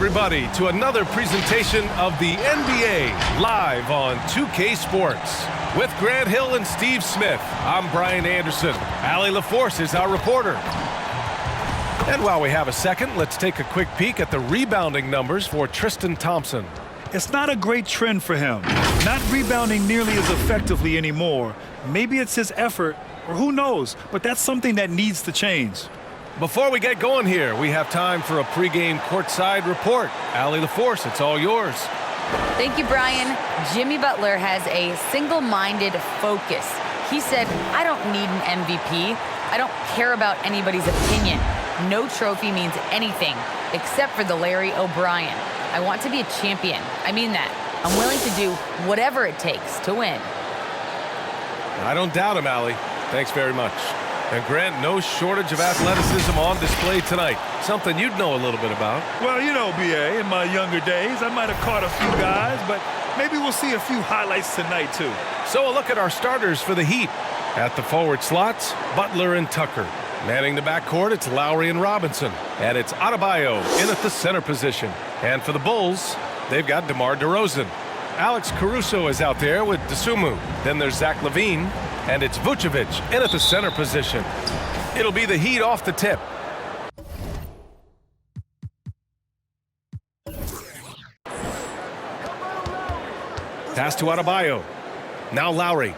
everybody, to another presentation of the NBA live on 2K Sports. With Grant Hill and Steve Smith, I'm Brian Anderson. Allie LaForce is our reporter. And while we have a second, let's take a quick peek at the rebounding numbers for Tristan Thompson. It's not a great trend for him. Not rebounding nearly as effectively anymore. Maybe it's his effort, or who knows, but that's something that needs to change. Before we get going here, we have time for a pregame courtside report. Allie LaForce, it's all yours. Thank you, Brian. Jimmy Butler has a single-minded focus. He said, I don't need an MVP. I don't care about anybody's opinion. No trophy means anything except for the Larry O'Brien. I want to be a champion. I mean that. I'm willing to do whatever it takes to win. I don't doubt him, Allie. Thanks very much. And Grant, no shortage of athleticism on display tonight. Something you'd know a little bit about. Well, you know, B.A., in my younger days, I might have caught a few guys, but maybe we'll see a few highlights tonight, too. So a look at our starters for the Heat. At the forward slots, Butler and Tucker. Manning the backcourt, it's Lowry and Robinson. And it's Adebayo in at the center position. And for the Bulls, they've got DeMar DeRozan. Alex Caruso is out there with Dosunmu. Then there's Zach LaVine. And it's Vucevic in at the center position. It'll be the Heat off the tip. Pass to Adebayo. Now Lowry.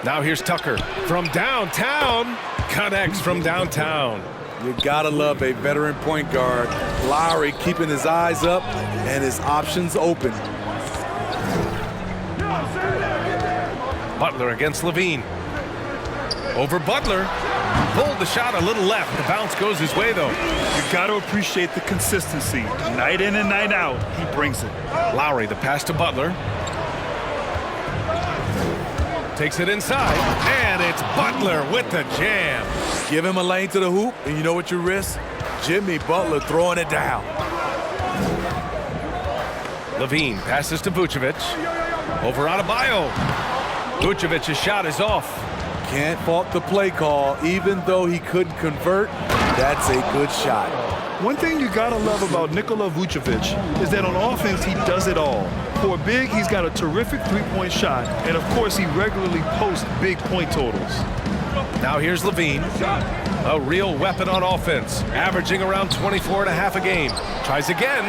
Now here's Tucker from downtown. Connects from downtown. You gotta love a veteran point guard. Lowry keeping his eyes up and his options open. Butler against LaVine. Over Butler. Pulled the shot a little left. The bounce goes his way, though. You got to appreciate the consistency. Night in and night out, he brings it. Lowry, the pass to Butler. Takes it inside, and it's Butler with the jam. Give him a lane to the hoop, and you know what you risk? Jimmy Butler throwing it down. LaVine passes to Vucevic. Over Adebayo. Vucevic's shot is off. Can't fault the play call. Even though he couldn't convert, that's a good shot. One thing you gotta love about Nikola Vucevic is that on offense, he does it all. For a big, he's got a terrific three-point shot, and of course, he regularly posts big point totals. Now here's LaVine. A real weapon on offense, averaging around 24 and a half a game. Tries again.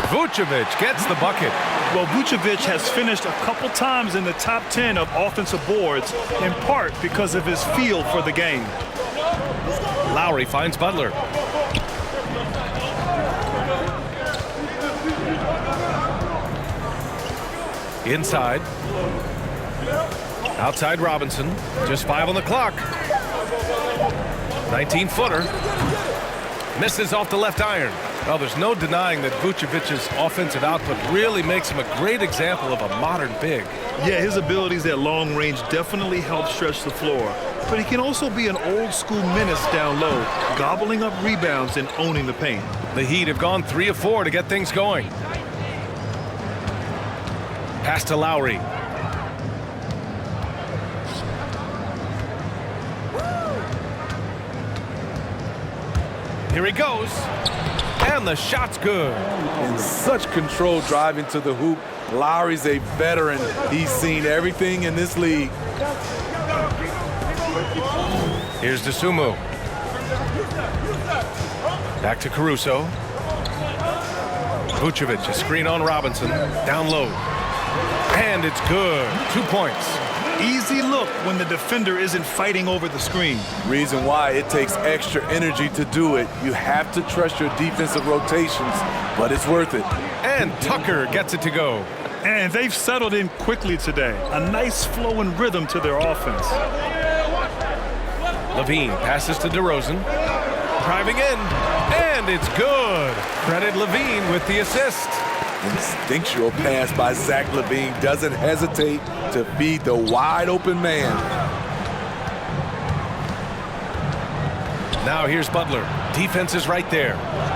Vucevic gets the bucket. Well, Vucevic has finished a couple times in the top 10 of offensive boards, in part because of his feel for the game. Lowry finds Butler. Inside. Outside Robinson. Just 5 on the clock. 19-footer. Misses off the left iron. Well, there's no denying that Vucevic's offensive output really makes him a great example of a modern big. Yeah, his abilities at long range definitely help stretch the floor. But he can also be an old-school menace down low, gobbling up rebounds and owning the paint. The Heat have gone 3 of 4 to get things going. Pass to Lowry. Here he goes. And the shot's good. In such control driving to the hoop. Lowry's a veteran. He's seen everything in this league. Here's Dosunmu. Back to Caruso. Vucevic, a screen on Robinson. Down low. And it's good. 2 points. Easy look when the defender isn't fighting over the screen. Reason why it takes extra energy to do it. You have to trust your defensive rotations, but it's worth it. And Tucker gets it to go. And they've settled in quickly today. A nice flow and rhythm to their offense. LaVine passes to DeRozan. Driving in. And it's good. Credit LaVine with the assist. Instinctual pass by Zach LaVine. Doesn't hesitate to feed the wide open man. Now here's Butler. Defense is right there.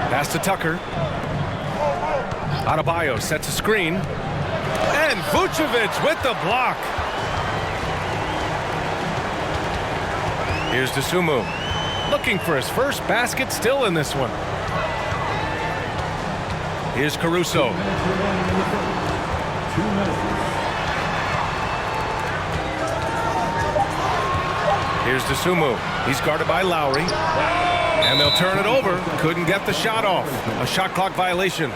Pass to Tucker. Adebayo sets a screen. And Vucevic with the block. Here's DeSumo. Looking for his first basket, still in this one. Here's Caruso. Here's DeSumo. He's guarded by Lowry. And they'll turn it over. Couldn't get the shot off. A shot clock violation.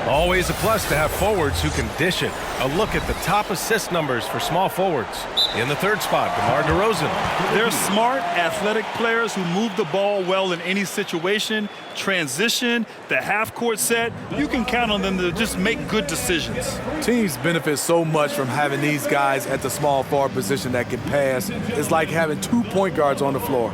Always a plus to have forwards who can dish it. A look at the top assist numbers for small forwards. In the third spot, DeMar DeRozan. They're smart, athletic players who move the ball well in any situation. Transition, the half-court set, you can count on them to just make good decisions. Teams benefit so much from having these guys at the small forward position that can pass. It's like having 2 point guards on the floor.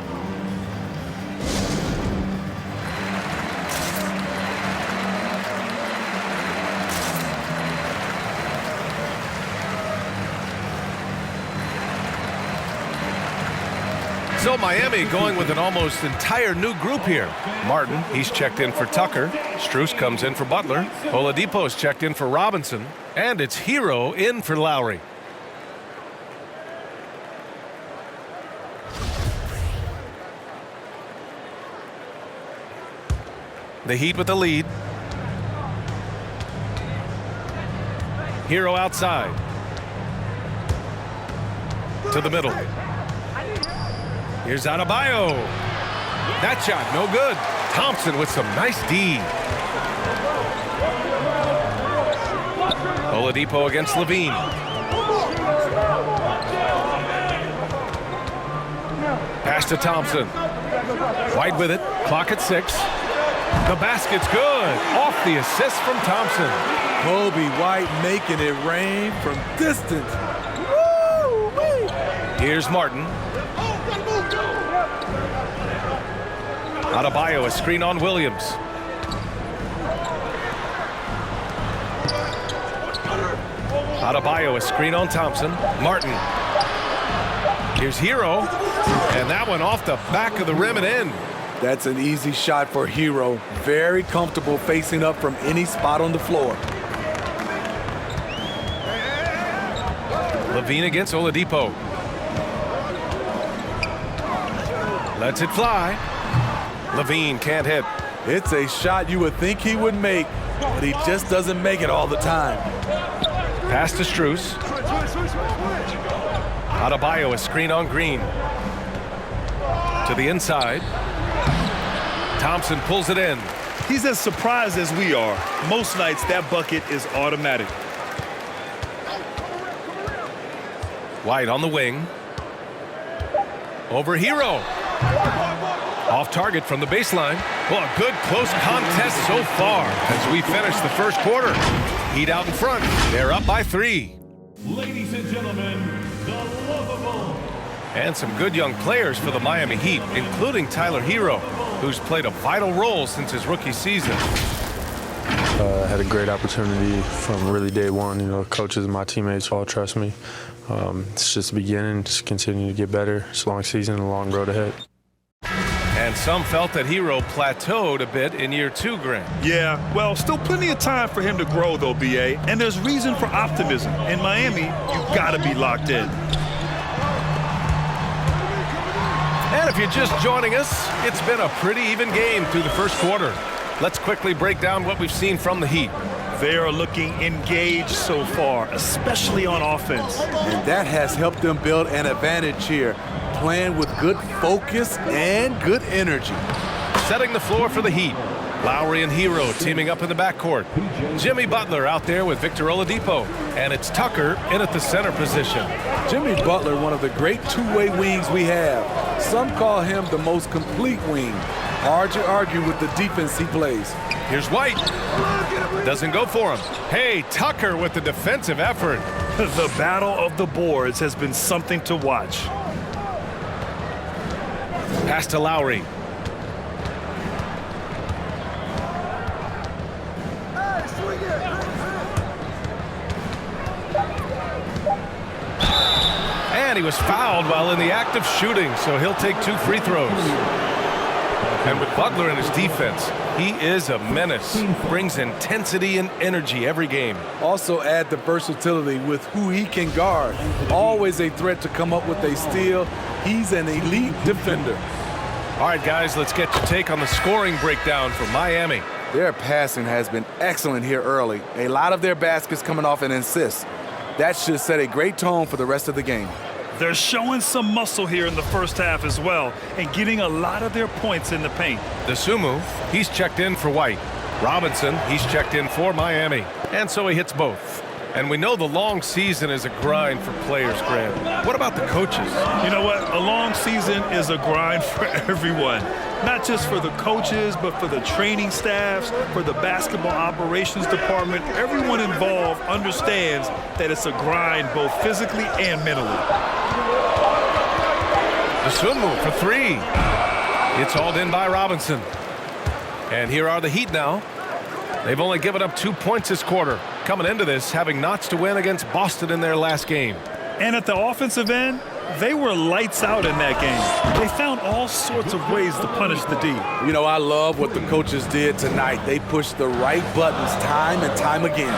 So Miami going with an almost entire new group here. Martin, he's checked in for Tucker. Strus comes in for Butler. Oladipo's checked in for Robinson. And it's Hero in for Lowry. The Heat with the lead. Hero outside. To the middle. Here's Adebayo. That shot, no good. Thompson with some nice D. Oladipo against Levine. Pass to Thompson. White with it. Clock at 6. The basket's good. Off the assist from Thompson. Kobe White making it rain from distance. Here's Martin. Adebayo, a screen on Williams. Adebayo, a screen on Thompson. Martin. Here's Hero. And that one off the back of the rim and in. That's an easy shot for Hero. Very comfortable facing up from any spot on the floor. Levine against Oladipo. Lets it fly. Levine can't hit. It's a shot you would think he would make, but he just doesn't make it all the time. Pass to Strus. Adebayo, a screen on Green. To the inside. Thompson pulls it in. He's as surprised as we are. Most nights, that bucket is automatic. White on the wing. Over Hero. Off target from the baseline. Well, a good close contest so far as we finish the first quarter. Heat out in front. They're up by 3. Ladies and gentlemen, the lovable. And some good young players for the Miami Heat, including Tyler Hero, who's played a vital role since his rookie season. Had a great opportunity from really day one. You know, coaches and my teammates all trust me. It's just the beginning, just continue to get better. It's a long season and a long road ahead. And some felt that Hero plateaued a bit in year 2, Grant. Yeah, well, still plenty of time for him to grow, though, B.A. And there's reason for optimism. In Miami, you've got to be locked in. And if you're just joining us, it's been a pretty even game through the first quarter. Let's quickly break down what we've seen from the Heat. They are looking engaged so far, especially on offense. And that has helped them build an advantage here, playing with good focus and good energy. Setting the floor for the Heat. Lowry and Hero teaming up in the backcourt. Jimmy Butler out there with Victor Oladipo. And it's Tucker in at the center position. Jimmy Butler, one of the great two-way wings we have. Some call him the most complete wing. Hard to argue with the defense he plays. Here's White. Doesn't go for him. Hey, Tucker with the defensive effort. The battle of the boards has been something to watch. Pass to Lowry. And he was fouled while in the act of shooting, so he'll take 2 free throws. And with Butler in his defense, he is a menace. Brings intensity and energy every game. Also add the versatility with who he can guard. Always a threat to come up with a steal He's an elite defender. All right, guys, let's get your take on the scoring breakdown for Miami. Their passing has been excellent here early. A lot of their baskets coming off an assist. That should set a great tone for the rest of the game. They're showing some muscle here in the first half as well and getting a lot of their points in the paint. DeSumo, he's checked in for White. Robinson, he's checked in for Miami. And so he hits both. And we know the long season is a grind for players, Grant. What about the coaches? You know what? A long season is a grind for everyone. Not just for the coaches, but for the training staffs, for the basketball operations department. Everyone involved understands that it's a grind both physically and mentally. DeSumo for three. It's hauled in by Robinson. And here are the Heat now. They've only given up 2 points this quarter. Coming into this, having notched to win against Boston in their last game. And at the offensive end, they were lights out in that game. They found all sorts of ways to punish the D. You know, I love what the coaches did tonight. They pushed the right buttons time and time again.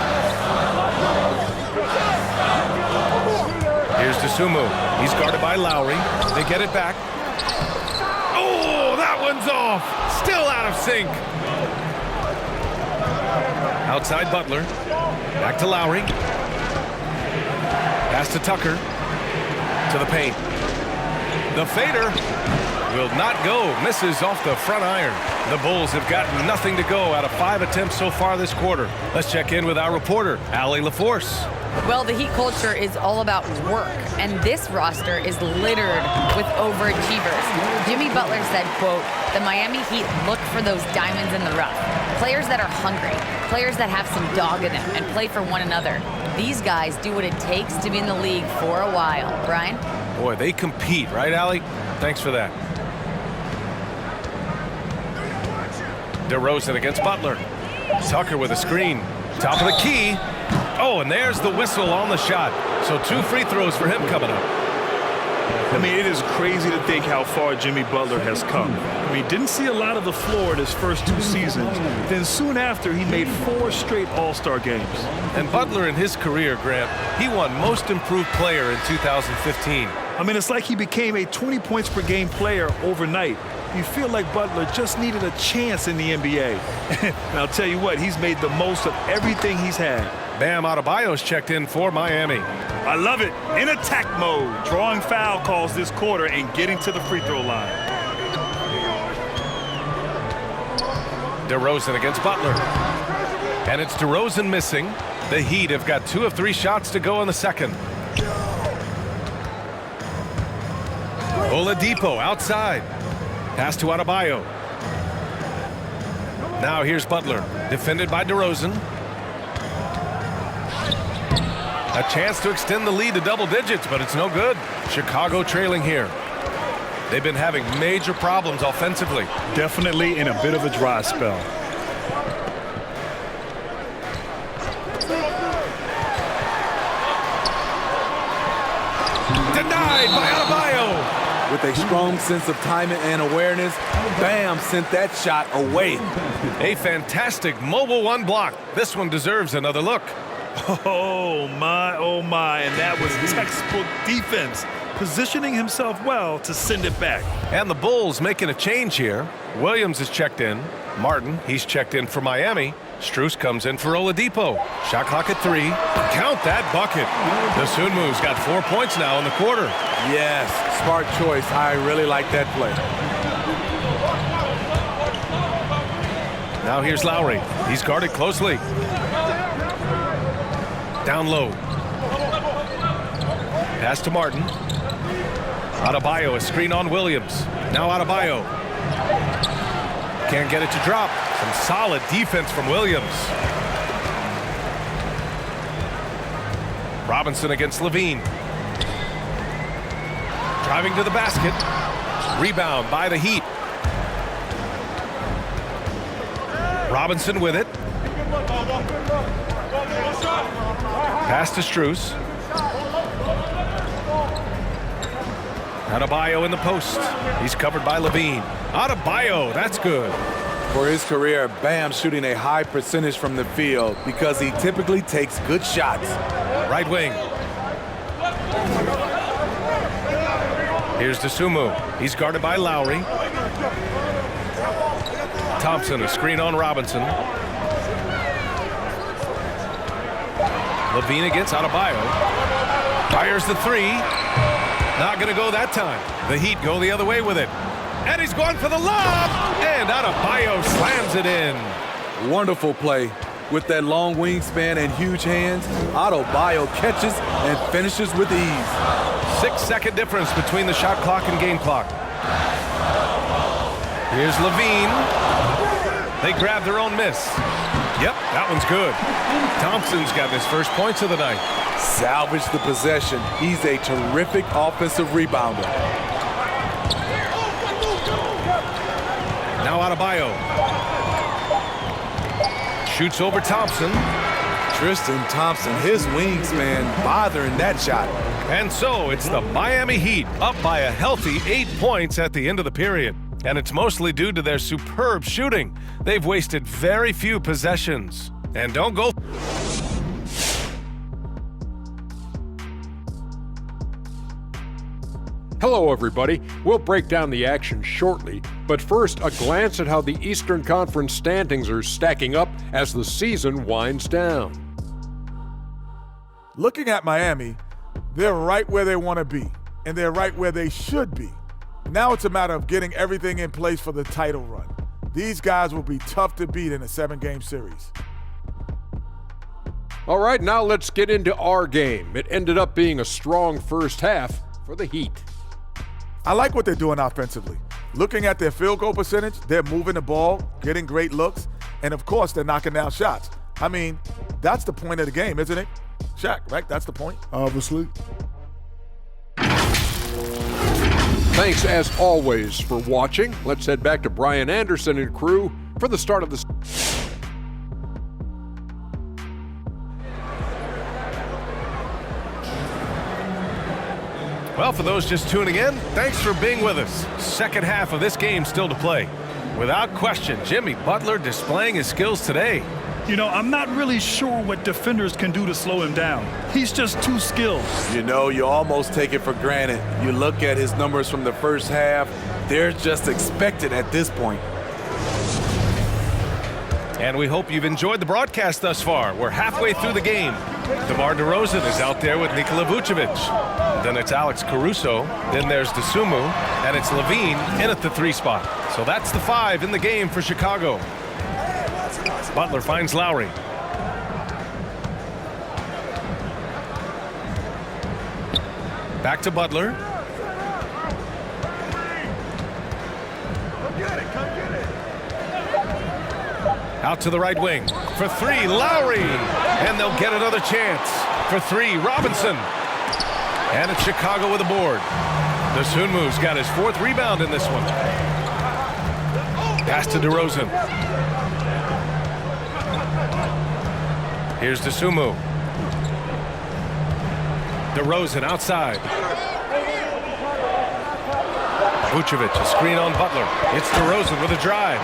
Here's DeSumo. He's guarded by Lowry. They get it back. Oh, that one's off. Still out of sync. Outside Butler. Back to Lowry. Pass to Tucker. To the paint. The fader will not go. Misses off the front iron. The Bulls have gotten nothing to go out of 5 attempts so far this quarter. Let's check in with our reporter, Allie LaForce. Well, the Heat culture is all about work, and this roster is littered with overachievers. Jimmy Butler said, quote, "The Miami Heat look for those diamonds in the rough. Players that are hungry, players that have some dog in them and play for one another. These guys do what it takes to be in the league for a while." Brian? Boy, they compete, right, Allie? Thanks for that. DeRozan against Butler. Tucker with a screen. Top of the key. Oh, and there's the whistle on the shot. So 2 free throws for him coming up. I mean, it is crazy to think how far Jimmy Butler has come. I mean, didn't see a lot of the floor in his first 2 seasons. Then soon after, he made 4 straight All-Star games. And Butler in his career, Grant, he won Most Improved Player in 2015. I mean, it's like he became a 20 points per game player overnight. You feel like Butler just needed a chance in the NBA. And I'll tell you what, he's made the most of everything he's had. Bam Adebayo's checked in for Miami. I love it. In attack mode, drawing foul calls this quarter and getting to the free throw line. DeRozan against Butler. And it's DeRozan missing. The Heat have got 2 of 3 shots to go in the second. Oladipo outside. Pass to Adebayo. Now here's Butler, defended by DeRozan. A chance to extend the lead to double digits, but it's no good. Chicago trailing here. They've been having major problems offensively. Definitely in a bit of a dry spell. Denied by Adebayo. With a strong sense of timing and awareness, Bam sent that shot away. A fantastic mobile 1 block. This one deserves another look. Oh my, and that was textbook defense, positioning himself well to send it back. And the Bulls making a change here. Williams is checked in. Martin, he's checked in for Miami. Strus comes in for Oladipo. Shot clock at 3. Count that bucket. DeSumo's got 4 points now in the quarter. Yes, smart choice. I really like that play. Now here's Lowry. He's guarded closely. Down low. Pass to Martin. Adebayo, a screen on Williams. Now Adebayo. Can't get it to drop. Some solid defense from Williams. Robinson against Levine. Driving to the basket. Rebound by the Heat. Robinson with it. Pass to Strus. Adebayo in the post. He's covered by Levine. Adebayo, that's good. For his career, Bam shooting a high percentage from the field because he typically takes good shots. Right wing. Here's DeSumo. He's guarded by Lowry. Thompson, a screen on Robinson. Levine against Adebayo. Fires the three. Not going to go that time. The Heat go the other way with it. And he's going for the lob. And Adebayo slams it in. Wonderful play. With that long wingspan and huge hands, Adebayo catches and finishes with ease. 6-second difference between the shot clock and game clock. Here's Levine. They grab their own miss. Yep, that one's good. Thompson's got his first points of the night. Salvage the possession. He's a terrific offensive rebounder. Now Adebayo. Shoots over Thompson. Tristan Thompson, his wingspan, bothering that shot. And so it's the Miami Heat up by a healthy 8 points at the end of the period. And it's mostly due to their superb shooting. They've wasted very few possessions. And don't go... Hello, everybody. We'll break down the action shortly, but first, a glance at how the Eastern Conference standings are stacking up as the season winds down. Looking at Miami, they're right where they want to be, and they're right where they should be. Now it's a matter of getting everything in place for the title run. These guys will be tough to beat in a 7-game series. All right, now let's get into our game. It ended up being a strong first half for the Heat. I like what they're doing offensively. Looking at their field goal percentage, they're moving the ball, getting great looks, and of course, they're knocking down shots. I mean, that's the point of the game, isn't it? Shaq, right? That's the point. Obviously. Thanks, as always, for watching. Let's head back to Brian Anderson and crew for the start of the... Well, for those just tuning in, thanks for being with us. Second half of this game still to play. Without question, Jimmy Butler displaying his skills today. You know, I'm not really sure what defenders can do to slow him down. He's just too skilled. You know, you almost take it for granted. You look at his numbers from the first half, they're just expected at this point. And we hope you've enjoyed the broadcast thus far. We're halfway through the game. DeMar DeRozan is out there with Nikola Vucevic. Then it's Alex Caruso. Then there's DeSumo. And it's Levine in at the 3 spot. So that's the 5 in the game for Chicago. Butler finds Lowry. Back to Butler. Out to the right wing. For 3, Lowry. And they'll get another chance. For 3, Robinson. And it's Chicago with a board. DeSumo's got his 4th rebound in this one. Pass to DeRozan. Here's DeSumo. DeRozan outside. Vucevic, a screen on Butler. It's DeRozan with a drive.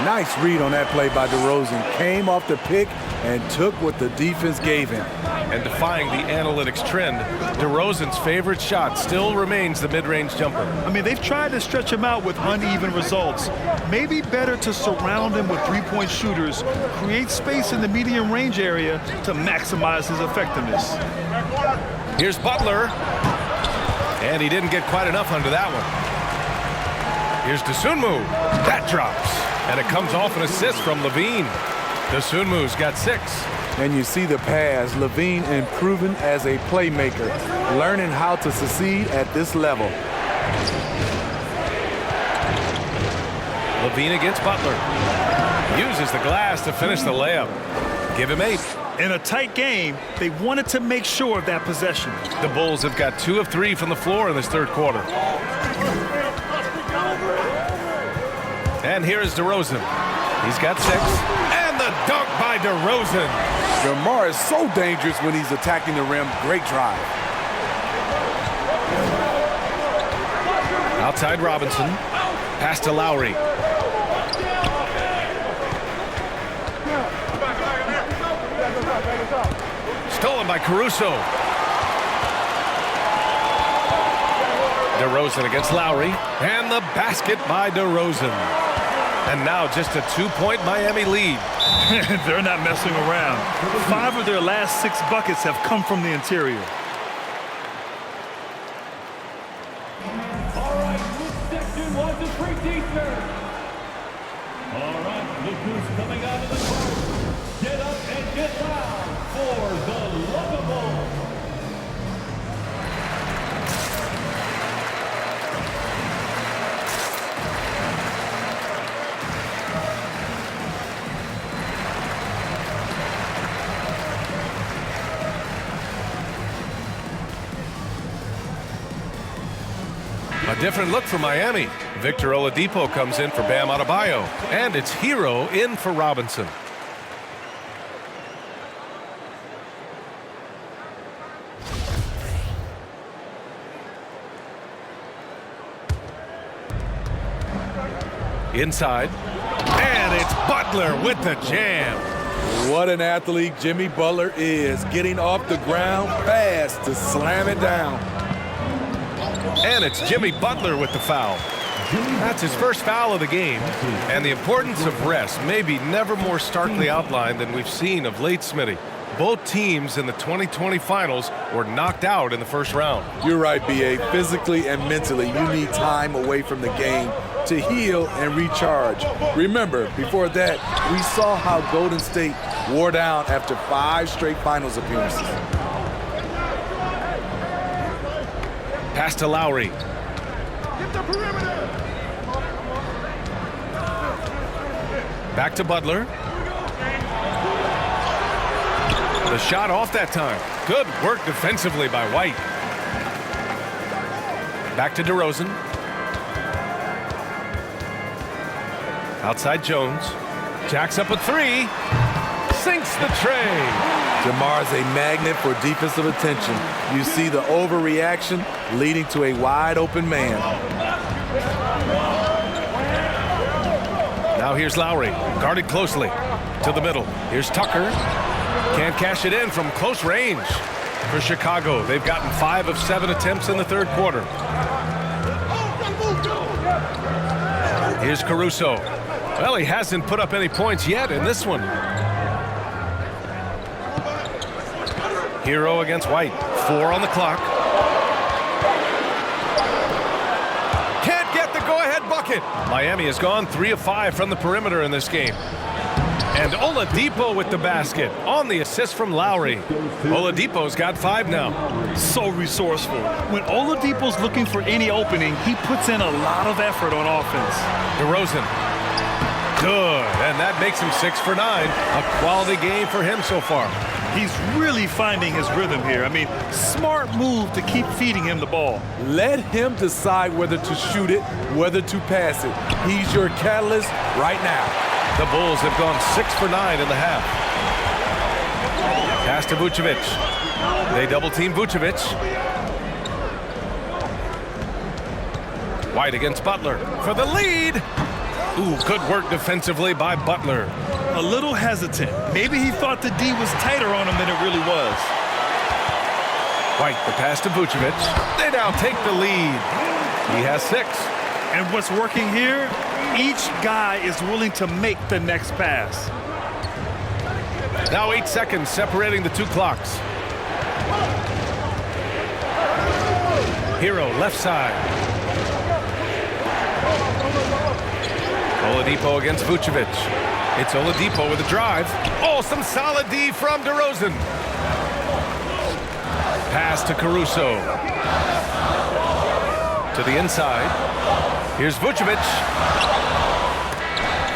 Nice read on that play by DeRozan. Came off the pick and took what the defense gave him. And defying the analytics trend, DeRozan's favorite shot still remains the mid-range jumper. I mean, they've tried to stretch him out with uneven results. Maybe better to surround him with 3-point shooters, create space in the medium range area to maximize his effectiveness. Here's Butler. And he didn't get quite enough under that one. Here's DeSumo. That drops. And it comes off an assist from Levine. DeSumo's got 6. And you see the pass, Levine improving as a playmaker, learning how to succeed at this level. Levine against Butler. Uses the glass to finish the layup. Give him 8. In a tight game, they wanted to make sure of that possession. The Bulls have got 2 of 3 from the floor in this third quarter. And here is DeRozan. He's got 6. And the dunk by DeRozan. DeMar is so dangerous when he's attacking the rim. Great drive. Outside Robinson. Pass to Lowry. Stolen by Caruso. DeRozan against Lowry, and the basket by DeRozan. And now just a 2-point Miami lead. They're not messing around. 5 of their last 6 buckets have come from the interior. All right, this section was a free defense. All right, look who's coming out of the court. Get up and get loud for the Lovables. A different look for Miami. Victor Oladipo comes in for Bam Adebayo, and it's Hero in for Robinson. Inside, and it's Butler with the jam. What an athlete Jimmy Butler is, getting off the ground fast to slam it down. And it's Jimmy Butler with the foul. That's his first foul of the game. And the importance of rest may be never more starkly outlined than we've seen of late, Smitty. Both teams in the 2020 finals were knocked out in the first round. You're right, B.A. Physically and mentally, you need time away from the game to heal and recharge. Remember, before that, we saw how Golden State wore down after 5 straight finals appearances. Pass to Lowry. Back to Butler. The shot off that time. Good work defensively by White. Back to DeRozan. Outside Jones. Jacks up a 3. Sinks the tray. DeMar's a magnet for defensive attention. You see the overreaction leading to a wide open man. Now here's Lowry, guarded closely to the middle. Here's Tucker. Can't cash it in from close range. For Chicago, they've gotten 5 of 7 attempts in the third quarter. Here's Caruso. Well, he hasn't put up any points yet in this one. Hero against White. 4 on the clock. Can't get the go-ahead bucket. Miami has gone 3 of 5 from the perimeter in this game. And Oladipo with the basket on the assist from Lowry. Oladipo's got 5 now. So resourceful. When Oladipo's looking for any opening, he puts in a lot of effort on offense. DeRozan. Good. And that makes him 6 for 9. A quality game for him so far. He's really finding his rhythm here. I mean, smart move to keep feeding him the ball. Let him decide whether to shoot it, whether to pass it. He's your catalyst right now. The Bulls have gone 6 for 9 in the half. Pass to Vucevic. They double-team Vucevic. White against Butler for the lead. Ooh, good work defensively by Butler. A little hesitant. Maybe he thought the D was tighter on him than it really was. White, the pass to Vucevic. They now take the lead. He has 6. And what's working here? Each guy is willing to make the next pass. Now 8 seconds separating the 2 clocks. Hero left side. Oladipo against Vucevic. It's Oladipo with a drive. Oh, some solid D from DeRozan. Pass to Caruso. To the inside. Here's Vucevic.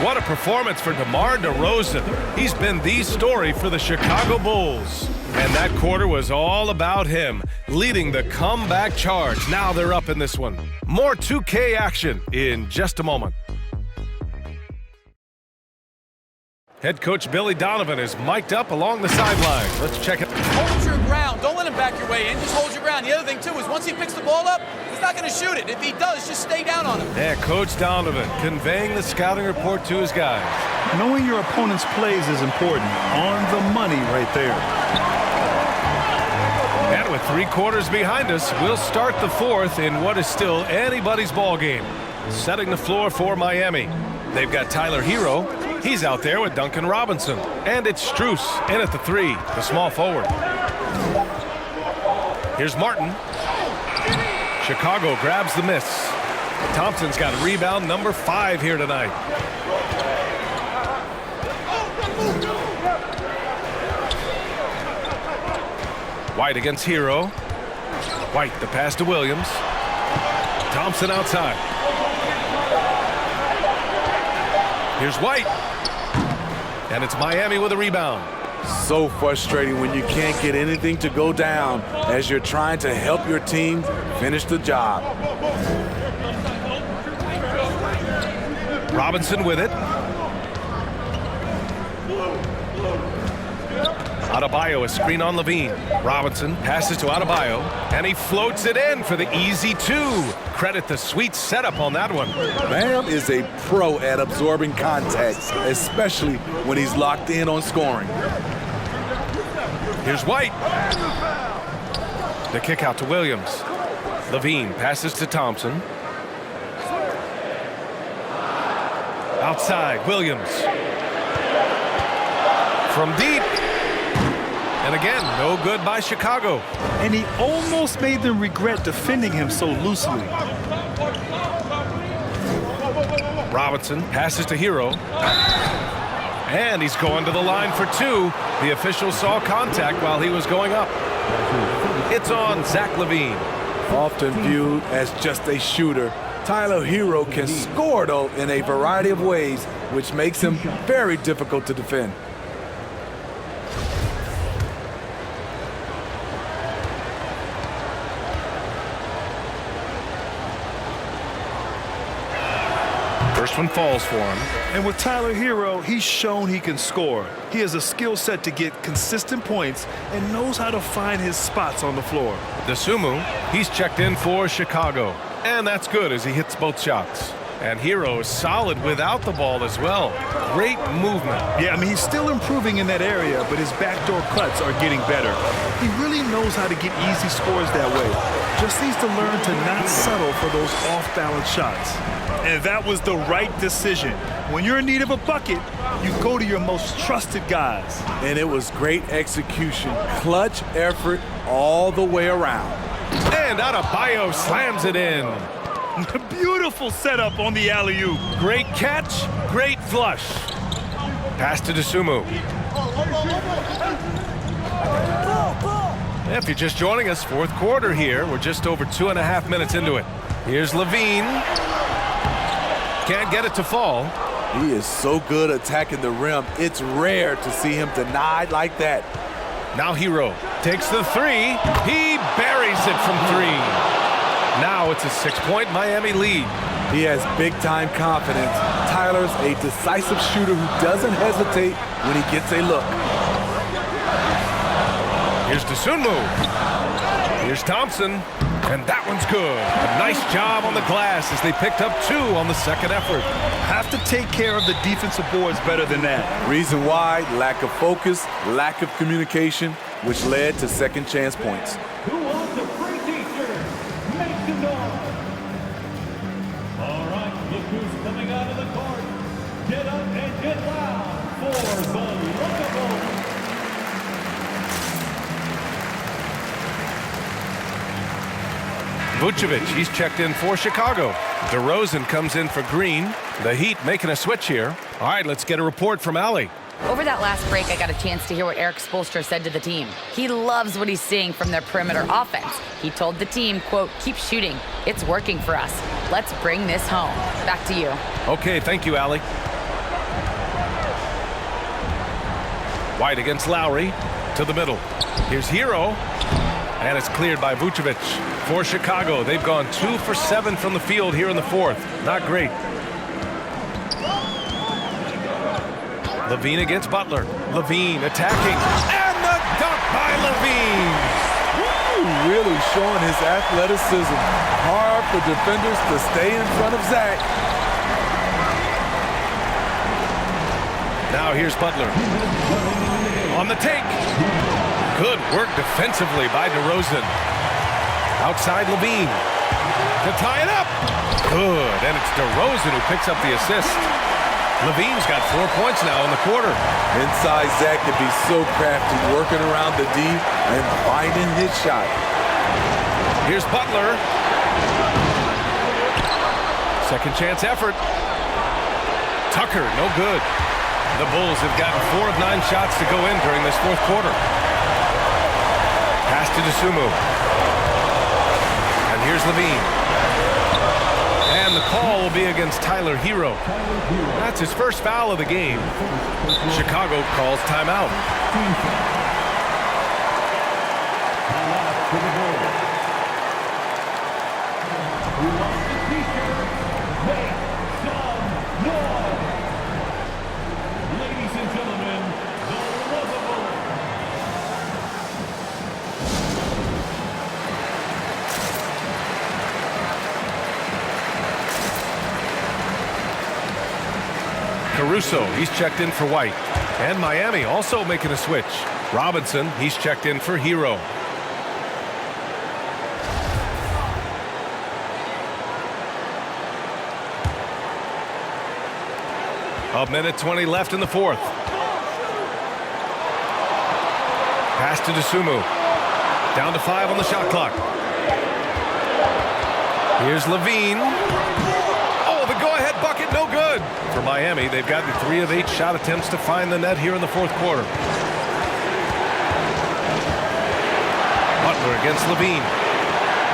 What a performance for DeMar DeRozan. He's been the story for the Chicago Bulls. And that quarter was all about him, leading the comeback charge. Now they're up in this one. More 2K action in just a moment. Head coach Billy Donovan is mic'd up along the sideline. Let's check it. Hold your ground. Don't let him back your way in. Just hold your ground. The other thing, too, is once he picks the ball up, he's not going to shoot it. If he does, just stay down on him. Yeah, Coach Donovan conveying the scouting report to his guys. Knowing your opponent's plays is important. On the money right there. And right, with 3 quarters behind us, we'll start the fourth in what is still anybody's ball game. Setting the floor for Miami. They've got Tyler Hero. He's out there with Duncan Robinson. And it's Strus in at the 3, the small forward. Here's Martin. Chicago grabs the miss. Thompson's got rebound number 5 here tonight. White against Hero. White, the pass to Williams. Thompson outside. Here's White. And it's Miami with a rebound. So frustrating when you can't get anything to go down as you're trying to help your team finish the job. Robinson with it. Adebayo, a screen on Levine. Robinson passes to Adebayo, and he floats it in for the easy 2. Credit the sweet setup on that one. Bam is a pro at absorbing contact, especially when he's locked in on scoring. Here's White. The kick out to Williams. Levine passes to Thompson. Outside, Williams. From deep. And again, no good by Chicago. And he almost made them regret defending him so loosely. Robinson passes to Hero. And he's going to the line for 2. The official saw contact while he was going up. It's on Zach LaVine. Often viewed as just a shooter, Tyler Hero can score, though, in a variety of ways, which makes him very difficult to defend. First one falls for him. And with Tyler Hero, he's shown he can score. He has a skill set to get consistent points and knows how to find his spots on the floor. Dosunmu, he's checked in for Chicago. And that's good as he hits both shots. And Hero is solid without the ball as well. Great movement. Yeah, I mean, he's still improving in that area, but his backdoor cuts are getting better. He really knows how to get easy scores that way. Just needs to learn to not settle for those off-balance shots. And that was the right decision. When you're in need of a bucket, you go to your most trusted guys. And it was great execution, clutch effort all the way around. And Adebayo slams it in. Beautiful setup on the alley-oop. Great catch, great flush. Pass to Dosunmu. If you're just joining us, 4th quarter here. We're just over 2.5 minutes into it. Here's Levine. Can't get it to fall. He is so good attacking the rim. It's rare to see him denied like that. Now Hero takes the 3. He buries it from 3. Now it's a 6-point Miami lead. He has big-time confidence. Tyler's a decisive shooter who doesn't hesitate when he gets a look. Here's Dosunmu. Here's Thompson. And that one's good. A nice job on the glass as they picked up 2 on the second effort. Have to take care of the defensive boards better than that. Reason why, lack of focus, lack of communication, which led to second chance points. Who wants a free t-shirt? Make some noise. All right, look who's coming out of the court. Get up and get loud for the Locables. Vucevic, he's checked in for Chicago. DeRozan comes in for Green. The Heat making a switch here. All right, let's get a report from Allie. Over that last break, I got a chance to hear what Eric Spoelstra said to the team. He loves what he's seeing from their perimeter offense. He told the team, quote, "Keep shooting. It's working for us. Let's bring this home." Back to you. Okay, thank you, Allie. White against Lowry to the middle. Here's Hero. And it's cleared by Vucevic. For Chicago, they've gone 2 for 7 from the field here in the 4th. Not great. Levine against Butler. Levine attacking. And the dunk by Levine. Woo, really showing his athleticism. Hard for defenders to stay in front of Zach. Now here's Butler. On the take. Good work defensively by DeRozan. Outside Levine to tie it up. Good, and it's DeRozan who picks up the assist. Levine's got 4 points now in the quarter. Inside Zach can be so crafty, working around the D and finding his shot. Here's Butler. Second chance effort. Tucker, no good. The Bulls have gotten 4 of 9 shots to go in during this fourth quarter. Pass to Dosunmu. And here's Levine. And the call will be against Tyler Hero. That's his first foul of the game. Chicago calls timeout. Ladies and gentlemen, the Reservoir. Caruso, he's checked in for White. And Miami also making a switch. Robinson, he's checked in for Hero. A minute 20 left in the fourth. Pass to Dosunmu. Down to 5 on the shot clock. Here's Levine. Oh, the go-ahead bucket, no good. For Miami, they've gotten 3 of 8 shot attempts to find the net here in the fourth quarter. Butler against Levine.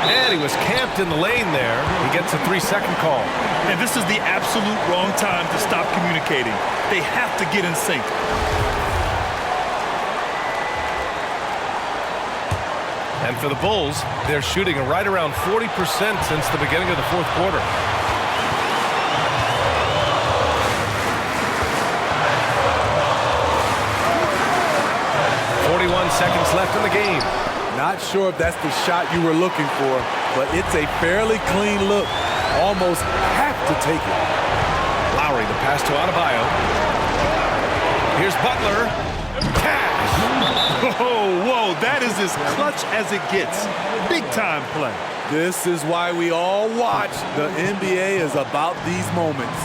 And he was camped in the lane there. He gets a 3-second call. And this is the absolute wrong time to stop communicating. They have to get in sync. And for the Bulls, they're shooting right around 40% since the beginning of the fourth quarter. 41 seconds left in the game. Not sure if that's the shot you were looking for, but it's a fairly clean look. Almost have to take it. Lowry, the pass to Adebayo. Here's Butler. Cash! Whoa, that is as clutch as it gets. Big time play. This is why we all watch. The NBA is about these moments.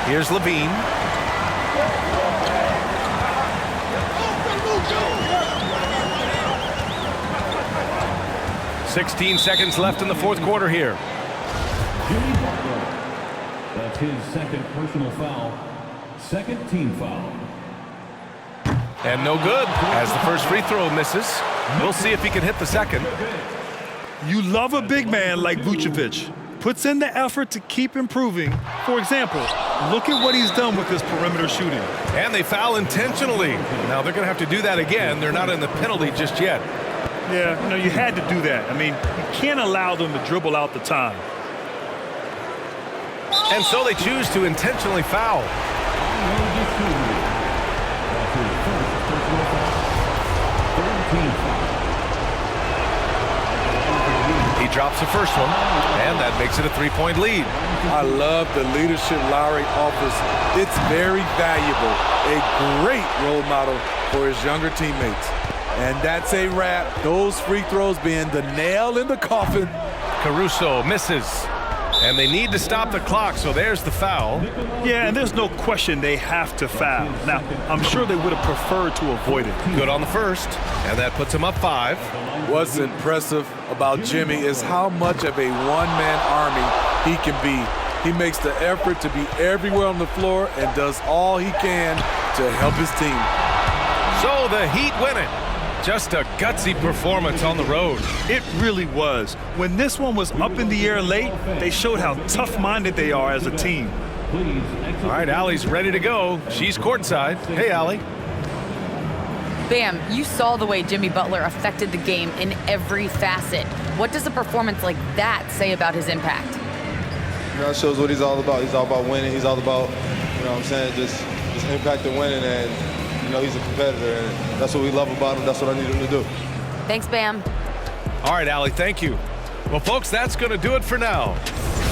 Here's Levine. "16 seconds left in the fourth quarter here. Jimmy Butler. That's his second personal foul. Second team foul. And no good as the first free throw misses. We'll see if he can hit the second. You love a big man like Vucevic. Puts in the effort to keep improving. For example, look at what he's done with his perimeter shooting. And they foul intentionally. Now they're going to have to do that again. They're not in the penalty just yet. Yeah, you had to do that. I mean, you can't allow them to dribble out the time. And so they choose to intentionally foul. He drops the first one, and that makes it a 3-point lead. I love the leadership Lowry offers. It's very valuable. A great role model for his younger teammates. And that's a wrap. Those free throws being the nail in the coffin. Caruso misses. And they need to stop the clock, so there's the foul. Yeah, and there's no question they have to foul. Now, I'm sure they would have preferred to avoid it. Good on the first, and that puts him up 5. What's impressive about Jimmy is how much of a one-man army he can be. He makes the effort to be everywhere on the floor and does all he can to help his team. So the Heat win it. Just a gutsy performance on the road. It really was. When this one was up in the air late, they showed how tough-minded they are as a team. All right, Allie's ready to go. She's courtside. Hey, Allie. Bam, you saw the way Jimmy Butler affected the game in every facet. What does a performance like that say about his impact? It shows what he's all about. He's all about winning. He's all about, what I'm saying, just impact and winning. And, he's a competitor. And that's what we love about him. That's what I need him to do. Thanks, Bam. All right, Allie, thank you. Well, folks, that's going to do it for now.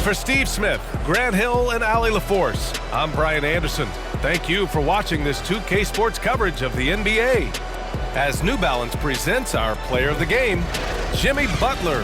For Steve Smith, Grant Hill, and Allie LaForce, I'm Brian Anderson. Thank you for watching this 2K Sports coverage of the NBA. As New Balance presents our player of the game, Jimmy Butler.